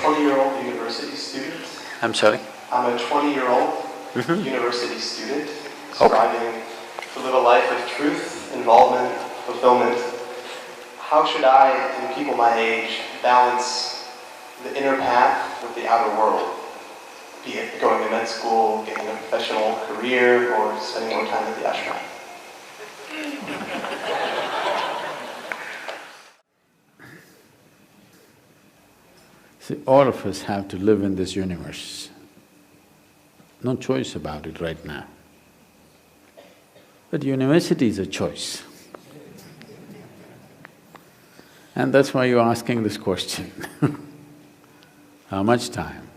20-year-old university student. I'm sorry? I'm a 20-year-old university student striving to live a life of truth, involvement, fulfillment. How should I and people my age balance the inner path with the outer world? Be it going to med school, getting a professional career, or spending more time at the ashram. See, all of us have to live in this universe. No choice about it right now. But university is a choice. And that's why you're asking this question. How much time?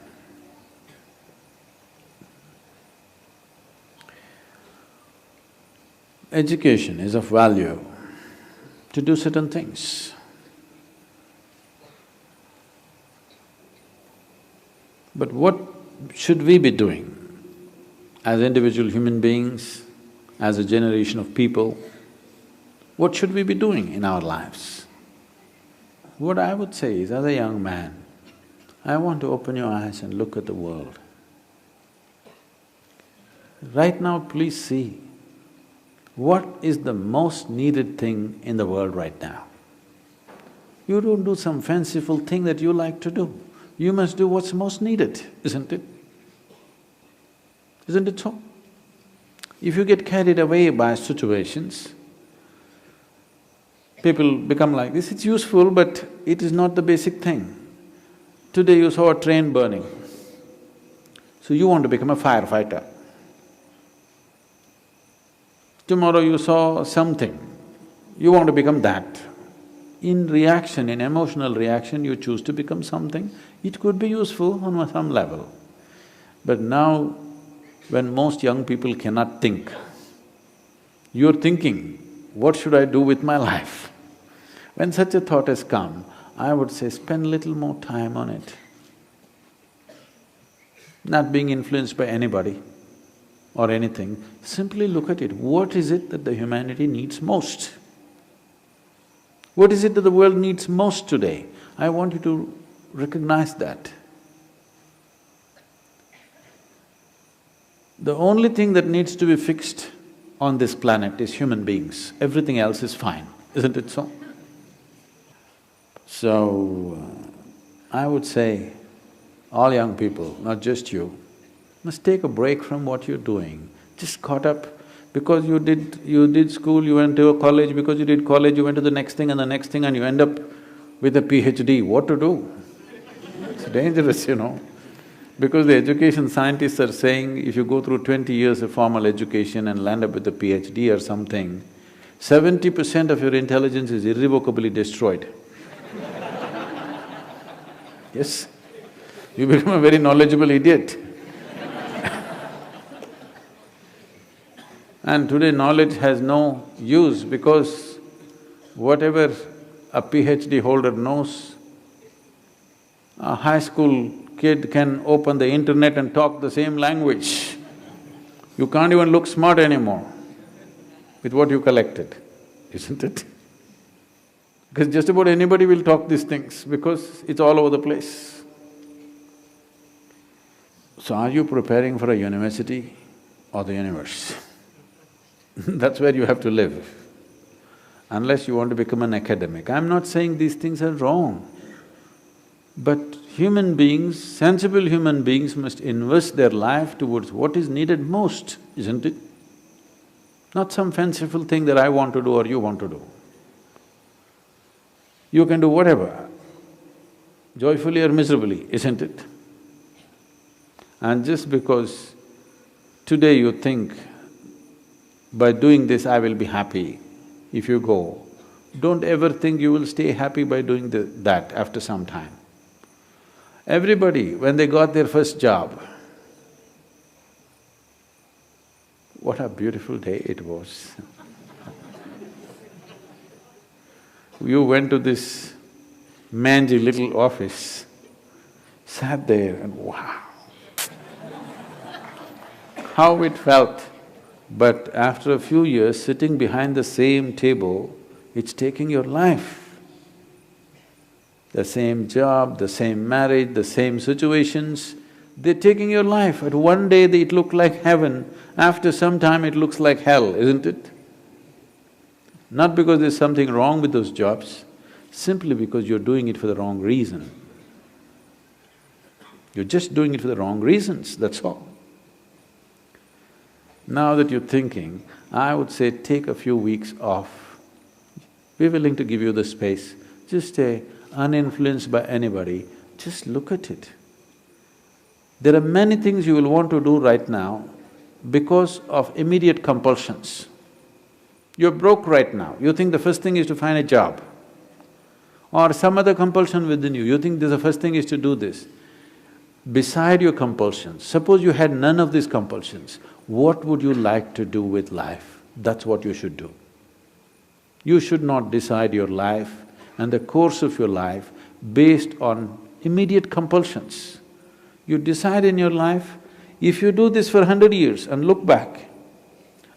Education is of value to do certain things. But what should we be doing as individual human beings, as a generation of people? What should we be doing in our lives? What I would say is, as a young man, I want to open your eyes and look at the world. Right now, please see, what is the most needed thing in the world right now? You don't do some fanciful thing that you like to do. You must do what's most needed, isn't it? Isn't it so? If you get carried away by situations, people become like this, it's useful but it is not the basic thing. Today you saw a train burning, so you want to become a firefighter. Tomorrow you saw something, you want to become that. In reaction, in emotional reaction, you choose to become something. It could be useful on some level. But now, when most young people cannot think, you're thinking, what should I do with my life? When such a thought has come, I would say spend little more time on it. Not being influenced by anybody or anything, simply look at it. What is it that the humanity needs most? What is it that the world needs most today? I want you to recognize that. The only thing that needs to be fixed on this planet is human beings. Everything else is fine, isn't it so? So, I would say, all young people, not just you, must take a break from what you're doing. Just caught up because you did school, you went to a college, because you did college, you went to the next thing and the next thing and you end up with a PhD. What to do? It's dangerous, you know. Because the education scientists are saying if you go through 20 years of formal education and land up with a PhD or something, 70% of your intelligence is irrevocably destroyed. Yes, you become a very knowledgeable idiot. And today knowledge has no use because whatever a PhD holder knows, a high school kid can open the internet and talk the same language. You can't even look smart anymore with what you collected, isn't it? Because just about anybody will talk these things because it's all over the place. So are you preparing for a university or the universe? That's where you have to live, unless you want to become an academic. I'm not saying these things are wrong, but human beings, sensible human beings must invest their life towards what is needed most, isn't it? Not some fanciful thing that I want to do or you want to do. You can do whatever, joyfully or miserably, isn't it? And just because today you think, by doing this I will be happy, if you go, don't ever think you will stay happy by doing that after some time. Everybody, when they got their first job, what a beautiful day it was. You went to this mangy little office, sat there and wow, how it felt. But after a few years, sitting behind the same table, it's taking your life. the same job, the same marriage, the same situations. They're taking your life. At one day it looked like heaven, after some time it looks like hell, isn't it? Not because there's something wrong with those jobs, simply because you're doing it for the wrong reason. You're just doing it for the wrong reasons, that's all. Now that you're thinking, I would say take a few weeks off. We're willing to give you the space. Just stay uninfluenced by anybody, just look at it. There are many things you will want to do right now because of immediate compulsions. You're broke right now, you think the first thing is to find a job. Or some other compulsion within you, you think the first thing is to do this. Beside your compulsions, suppose you had none of these compulsions, what would you like to do with life? That's what you should do. You should not decide your life and the course of your life based on immediate compulsions. You decide in your life, if you do this for 100 years and look back,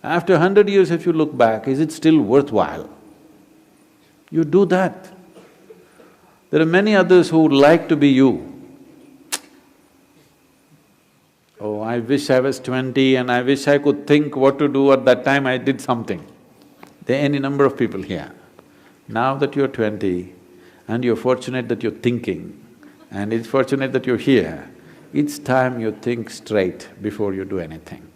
after 100 years if you look back, is it still worthwhile? You do that. There are many others who would like to be you. Oh, I wish I was 20 and I wish I could think what to do at that time I did something. There are any number of people here. Now that you're 20 and you're fortunate that you're thinking and it's fortunate that you're here, it's time you think straight before you do anything